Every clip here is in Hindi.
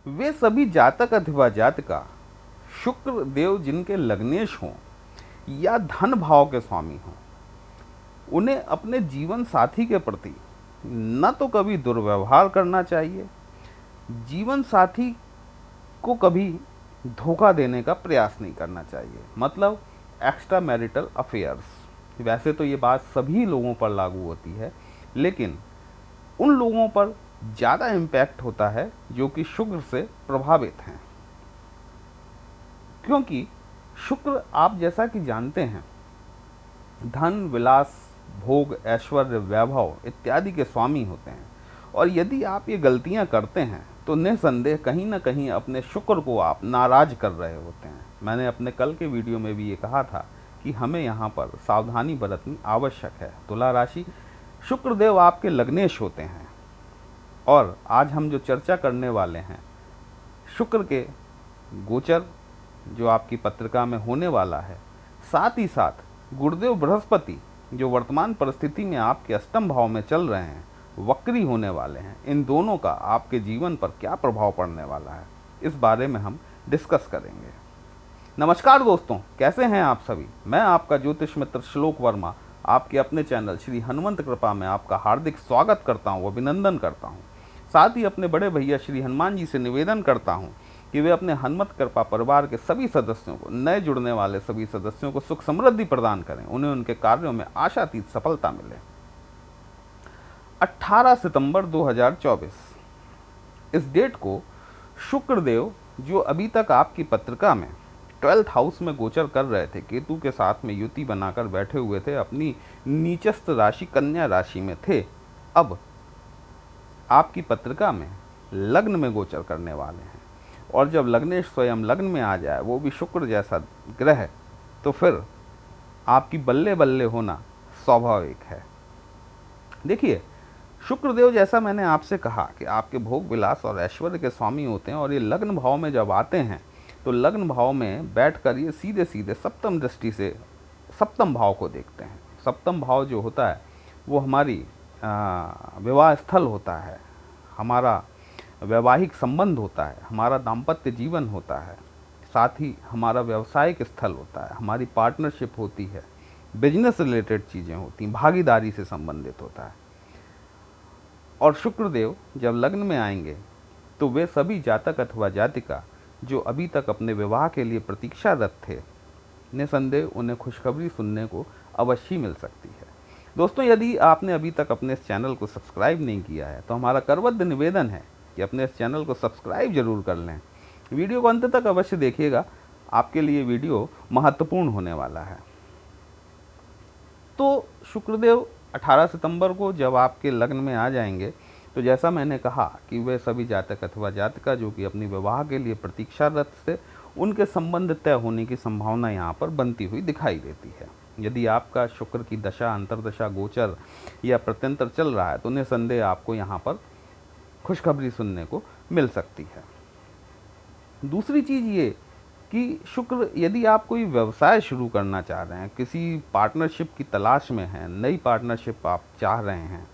वे सभी जातक अथवा जातिका शुक्र देव जिनके लग्नेश हों या धन भाव के स्वामी हों, उन्हें अपने जीवन साथी के प्रति न तो कभी दुर्व्यवहार करना चाहिए, जीवन साथी को कभी धोखा देने का प्रयास नहीं करना चाहिए। मतलब एक्स्ट्रा मैरिटल अफेयर्स। वैसे तो ये बात सभी लोगों पर लागू होती है, लेकिन उन लोगों पर ज़्यादा इम्पैक्ट होता है जो कि शुक्र से प्रभावित हैं, क्योंकि शुक्र आप जैसा कि जानते हैं धन, विलास, भोग, ऐश्वर्य, वैभव इत्यादि के स्वामी होते हैं। और यदि आप ये गलतियां करते हैं तो निसंदेह कहीं ना कहीं अपने शुक्र को आप नाराज कर रहे होते हैं। मैंने अपने कल के वीडियो में भी ये कहा था कि हमें यहाँ पर सावधानी बरतनी आवश्यक है। तुला राशि, शुक्रदेव आपके लग्नेश होते हैं और आज हम जो चर्चा करने वाले हैं शुक्र के गोचर जो आपकी पत्रिका में होने वाला है, साथ ही साथ गुरुदेव बृहस्पति जो वर्तमान परिस्थिति में आपके अष्टम भाव में चल रहे हैं, वक्री होने वाले हैं, इन दोनों का आपके जीवन पर क्या प्रभाव पड़ने वाला है, इस बारे में हम डिस्कस करेंगे। नमस्कार दोस्तों, कैसे हैं आप सभी। मैं आपका ज्योतिष मित्र श्लोक वर्मा आपके अपने चैनल श्री हनुमंत कृपा में आपका हार्दिक स्वागत करता हूं, अभिनंदन करता हूं। साथ ही अपने बड़े भैया श्री हनुमान जी से निवेदन करता हूं कि वे अपने हनुमत कृपा परिवार के सभी सदस्यों को, नए जुड़ने वाले सभी सदस्यों को सुख समृद्धि प्रदान करें, उन्हें उनके कार्यों में आशातीत सफलता मिले। 18 सितंबर 2024 इस डेट को शुक्रदेव जो अभी तक आपकी पत्रिका में 12th हाउस में गोचर कर रहे थे, केतु के साथ में युति बनाकर बैठे हुए थे, अपनी नीचस्थ राशि कन्या राशि में थे, अब आपकी पत्रिका में लग्न में गोचर करने वाले हैं। और जब लग्नेश स्वयं लग्न में आ जाए, वो भी शुक्र जैसा ग्रह, तो फिर आपकी बल्ले बल्ले होना स्वाभाविक है। देखिए, शुक्रदेव जैसा मैंने आपसे कहा कि आपके भोग विलास और ऐश्वर्य के स्वामी होते हैं, और ये लग्न भाव में जब आते हैं तो लग्न भाव में बैठकर ये सीधे सीधे सप्तम दृष्टि से सप्तम भाव को देखते हैं। सप्तम भाव जो होता है वो हमारी विवाह स्थल होता है, हमारा वैवाहिक संबंध होता है, हमारा दाम्पत्य जीवन होता है, साथ ही हमारा व्यवसायिक स्थल होता है, हमारी पार्टनरशिप होती है, बिजनेस रिलेटेड चीज़ें होती हैं, भागीदारी से संबंधित होता है। और शुक्रदेव जब लग्न में आएंगे तो वे सभी जातक अथवा जातिका जो अभी तक अपने विवाह के लिए प्रतीक्षारत थे, निसंदेह उन्हें खुशखबरी सुनने को अवश्य मिल सकती है। दोस्तों, यदि आपने अभी तक अपने इस चैनल को सब्सक्राइब नहीं किया है तो हमारा करबद्ध निवेदन है कि अपने इस चैनल को सब्सक्राइब जरूर कर लें। वीडियो को अंत तक अवश्य देखिएगा, आपके लिए वीडियो महत्वपूर्ण होने वाला है। तो शुक्रदेव 18 सितंबर को जब आपके लग्न में आ जाएंगे तो जैसा मैंने कहा कि वे सभी जातक अथवा जातिका जो कि अपनी विवाह के लिए प्रतीक्षारत थे, उनके संबंध तय होने की संभावना यहाँ पर बनती हुई दिखाई देती है। यदि आपका शुक्र की दशा, अंतर्दशा, गोचर या प्रत्यंतर चल रहा है तो निसंदेह आपको यहाँ पर खुशखबरी सुनने को मिल सकती है। दूसरी चीज़ ये कि शुक्र, यदि आप कोई व्यवसाय शुरू करना चाह रहे हैं, किसी पार्टनरशिप की तलाश में हैं, नई पार्टनरशिप आप चाह रहे हैं,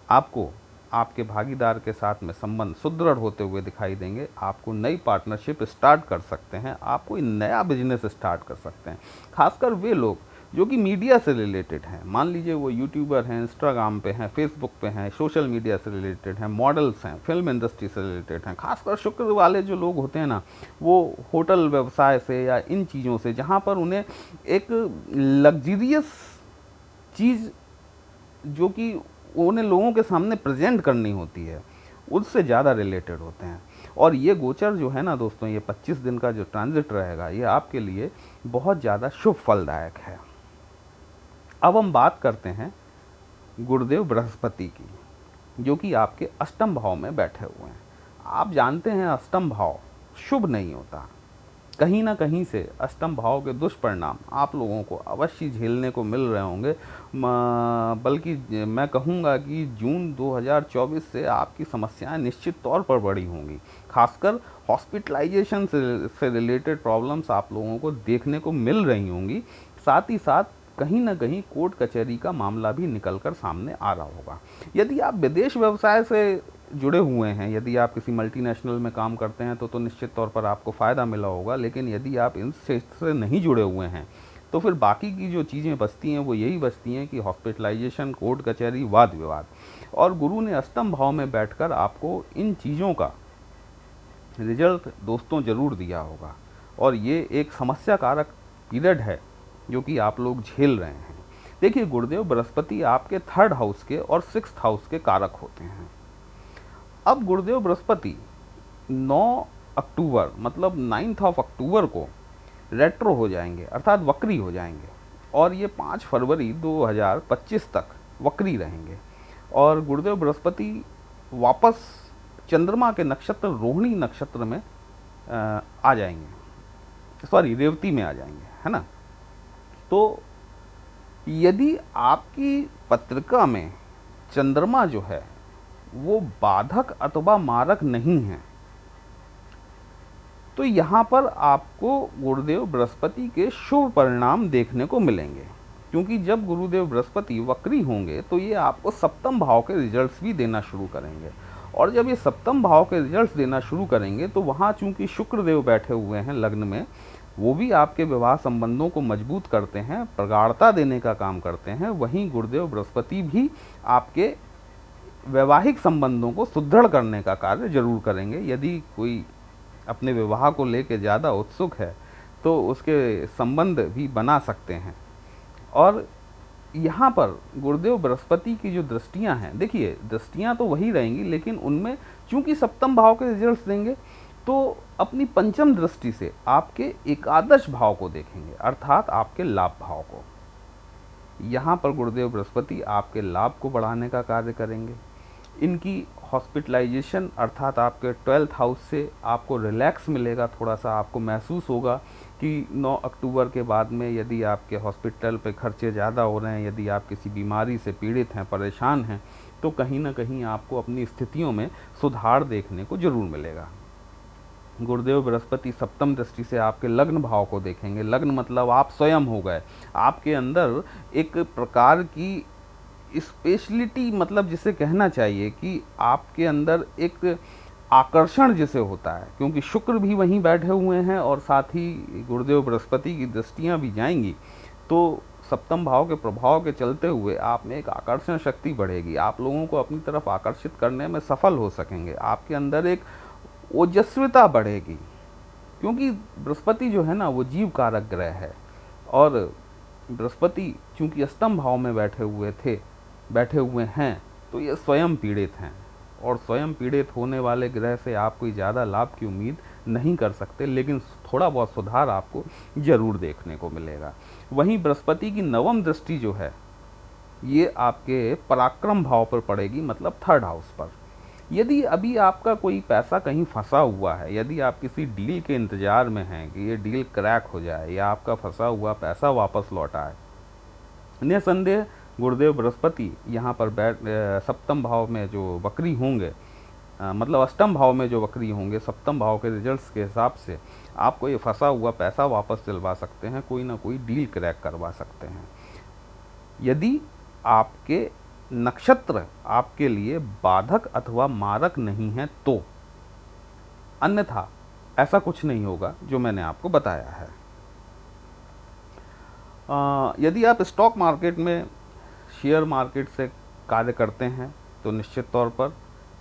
आपको आपके भागीदार के साथ में संबंध सुदृढ़ होते हुए दिखाई देंगे, आपको नई पार्टनरशिप स्टार्ट कर सकते हैं, आप कोई नया बिजनेस स्टार्ट कर सकते हैं। खासकर वे लोग जो कि मीडिया से रिलेटेड हैं, मान लीजिए वो यूट्यूबर हैं, इंस्टाग्राम पे हैं, फेसबुक पे हैं, सोशल मीडिया से रिलेटेड हैं, मॉडल्स हैं, फिल्म इंडस्ट्री से रिलेटेड हैं। खासकर शुक्र वाले जो लोग होते हैं ना, वो होटल व्यवसाय से या इन चीज़ों से, जहाँ पर उन्हें एक लग्जरियस चीज़ जो कि उन्हें लोगों के सामने प्रेजेंट करनी होती है, उससे ज़्यादा रिलेटेड होते हैं। और ये गोचर जो है ना दोस्तों, ये 25 दिन का जो ट्रांजिट रहेगा, ये आपके लिए बहुत ज़्यादा शुभ फलदायक है। अब हम बात करते हैं गुरुदेव बृहस्पति की, जो कि आपके अष्टम भाव में बैठे हुए हैं। आप जानते हैं अष्टम भाव शुभ नहीं होता। कहीं ना कहीं से अष्टम भाव के दुष्परिणाम आप लोगों को अवश्य झेलने को मिल रहे होंगे। बल्कि मैं कहूँगा कि जून 2024 से आपकी समस्याएं निश्चित तौर पर बढ़ी होंगी। खासकर हॉस्पिटलाइजेशन से रिलेटेड प्रॉब्लम्स आप लोगों को देखने को मिल रही होंगी। साथ ही साथ कहीं ना कहीं कोर्ट कचहरी का मामला भी निकल कर सामने आ रहा होगा। यदि आप विदेश व्यवसाय से जुड़े हुए हैं, यदि आप किसी मल्टीनेशनल में काम करते हैं तो निश्चित तौर पर आपको फ़ायदा मिला होगा। लेकिन यदि आप इन क्षेत्र से नहीं जुड़े हुए हैं तो फिर बाकी की जो चीज़ें बचती हैं वो यही बचती हैं कि हॉस्पिटलाइजेशन, कोर्ट कचहरी, वाद विवाद। और गुरु ने अष्टम भाव में बैठकर आपको इन चीज़ों का रिजल्ट दोस्तों ज़रूर दिया होगा। और ये एक समस्या कारक पीरियड है जो कि आप लोग झेल रहे हैं। देखिए, गुरुदेव बृहस्पति आपके 3rd हाउस के और 6th हाउस के कारक होते हैं। अब गुरुदेव बृहस्पति 9 अक्टूबर मतलब 9th ऑफ अक्टूबर को रेट्रो हो जाएंगे, अर्थात वक्री हो जाएंगे, और ये 5 फरवरी 2025 तक वक्री रहेंगे। और गुरुदेव बृहस्पति वापस चंद्रमा के नक्षत्र रोहिणी नक्षत्र में आ जाएंगे, सॉरी रेवती में आ जाएंगे, है ना। तो यदि आपकी पत्रिका में चंद्रमा जो है वो बाधक अथवा मारक नहीं है तो यहाँ पर आपको गुरुदेव बृहस्पति के शुभ परिणाम देखने को मिलेंगे। क्योंकि जब गुरुदेव बृहस्पति वक्री होंगे तो ये आपको सप्तम भाव के रिजल्ट्स भी देना शुरू करेंगे। और जब ये सप्तम भाव के रिजल्ट्स देना शुरू करेंगे तो वहाँ चूंकि शुक्र देव बैठे हुए हैं लग्न में, वो भी आपके विवाह संबंधों को मजबूत करते हैं, प्रगाढ़ता देने का काम करते हैं। वहीं गुरुदेव बृहस्पति भी आपके वैवाहिक संबंधों को सुदृढ़ करने का कार्य जरूर करेंगे। यदि कोई अपने विवाह को लेकर ज़्यादा उत्सुक है तो उसके संबंध भी बना सकते हैं। और यहाँ पर गुरुदेव बृहस्पति की जो दृष्टियाँ हैं, देखिए दृष्टियाँ तो वही रहेंगी लेकिन उनमें चूंकि सप्तम भाव के रिजल्ट्स देंगे तो अपनी पंचम दृष्टि से आपके एकादश भाव को देखेंगे, अर्थात आपके लाभ भाव को। यहाँ पर गुरुदेव बृहस्पति आपके लाभ को बढ़ाने का कार्य करेंगे। इनकी हॉस्पिटलाइजेशन अर्थात आपके 12th हाउस से आपको रिलैक्स मिलेगा, थोड़ा सा आपको महसूस होगा कि 9 अक्टूबर के बाद में यदि आपके हॉस्पिटल पे खर्चे ज़्यादा हो रहे हैं, यदि आप किसी बीमारी से पीड़ित हैं, परेशान हैं, तो कहीं ना कहीं आपको अपनी स्थितियों में सुधार देखने को ज़रूर मिलेगा। गुरुदेव बृहस्पति सप्तम दृष्टि से आपके लग्न भाव को देखेंगे। लग्न मतलब आप स्वयं हो गए, आपके अंदर एक प्रकार की स्पेशलिटी, मतलब जिसे कहना चाहिए कि आपके अंदर एक आकर्षण जिसे होता है, क्योंकि शुक्र भी वहीं बैठे हुए हैं और साथ ही गुरुदेव बृहस्पति की दृष्टियां भी जाएंगी, तो सप्तम भाव के प्रभाव के चलते हुए आप में एक आकर्षण शक्ति बढ़ेगी। आप लोगों को अपनी तरफ आकर्षित करने में सफल हो सकेंगे। आपके अंदर एक ओजस्विता बढ़ेगी, क्योंकि बृहस्पति जो है ना वो जीव कारक ग्रह है। और बृहस्पति चूंकि अष्टम भाव में बैठे हुए हैं तो ये स्वयं पीड़ित हैं, और स्वयं पीड़ित होने वाले ग्रह से आप कोई ज़्यादा लाभ की उम्मीद नहीं कर सकते, लेकिन थोड़ा बहुत सुधार आपको जरूर देखने को मिलेगा। वहीं बृहस्पति की नवम दृष्टि जो है ये आपके पराक्रम भाव पर पड़ेगी, मतलब 3rd हाउस पर। यदि अभी आपका कोई पैसा कहीं फंसा हुआ है, यदि आप किसी डील के इंतजार में हैं कि ये डील क्रैक हो जाए या आपका फंसा हुआ पैसा वापस लौट आए, निसंदेह गुरुदेव बृहस्पति यहाँ पर सप्तम भाव में जो वक्री होंगे, मतलब अष्टम भाव में जो वक्री होंगे, सप्तम भाव के रिजल्ट्स के हिसाब से आपको ये फंसा हुआ पैसा वापस दिलवा सकते हैं, कोई ना कोई डील क्रैक करवा सकते हैं, यदि आपके नक्षत्र आपके लिए बाधक अथवा मारक नहीं है तो। अन्यथा ऐसा कुछ नहीं होगा जो मैंने आपको बताया है। यदि आप स्टॉक मार्केट में, शेयर मार्केट से कार्य करते हैं तो निश्चित तौर पर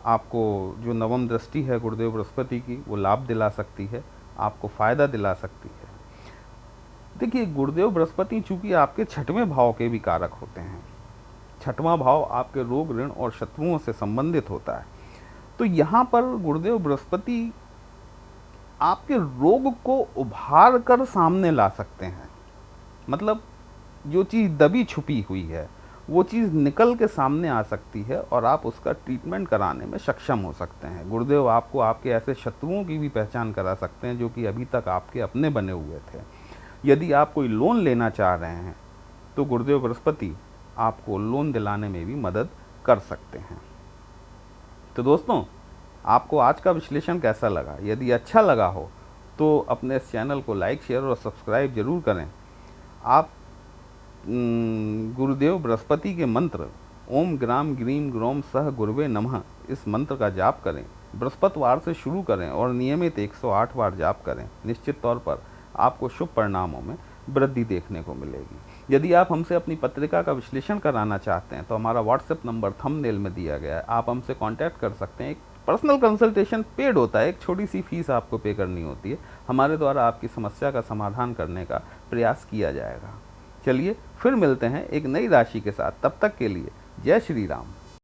आपको जो नवम दृष्टि है गुरुदेव बृहस्पति की वो लाभ दिला सकती है, आपको फ़ायदा दिला सकती है। देखिए, गुरुदेव बृहस्पति चूंकि आपके 6वें भाव के भी कारक होते हैं, 6वां भाव आपके रोग, ऋण और शत्रुओं से संबंधित होता है, तो यहाँ पर गुरुदेव बृहस्पति आपके रोग को उभार कर सामने ला सकते हैं। मतलब जो चीज़ दबी छुपी हुई है वो चीज़ निकल के सामने आ सकती है और आप उसका ट्रीटमेंट कराने में सक्षम हो सकते हैं। गुरुदेव आपको आपके ऐसे शत्रुओं की भी पहचान करा सकते हैं जो कि अभी तक आपके अपने बने हुए थे। यदि आप कोई लोन लेना चाह रहे हैं तो गुरुदेव बृहस्पति आपको लोन दिलाने में भी मदद कर सकते हैं। तो दोस्तों, आपको आज का विश्लेषण कैसा लगा? यदि अच्छा लगा हो तो अपने इस चैनल को लाइक, शेयर और सब्सक्राइब जरूर करें। आप गुरुदेव बृहस्पति के मंत्र ओम ग्राम ग्रीम ग्रोम सह गुरुवे नमः, इस मंत्र का जाप करें। बृहस्पतिवार से शुरू करें और नियमित 108 बार जाप करें। निश्चित तौर पर आपको शुभ परिणामों में वृद्धि देखने को मिलेगी। यदि आप हमसे अपनी पत्रिका का विश्लेषण कराना चाहते हैं तो हमारा व्हाट्सएप नंबर थंबनेल में दिया गया है, आप हमसे कांटेक्ट कर सकते हैं। एक पर्सनल कंसल्टेशन पेड होता है, एक छोटी सी फीस आपको पे करनी होती है। हमारे द्वारा आपकी समस्या का समाधान करने का प्रयास किया जाएगा। चलिए फिर मिलते हैं एक नई राशि के साथ, तब तक के लिए जय श्री राम।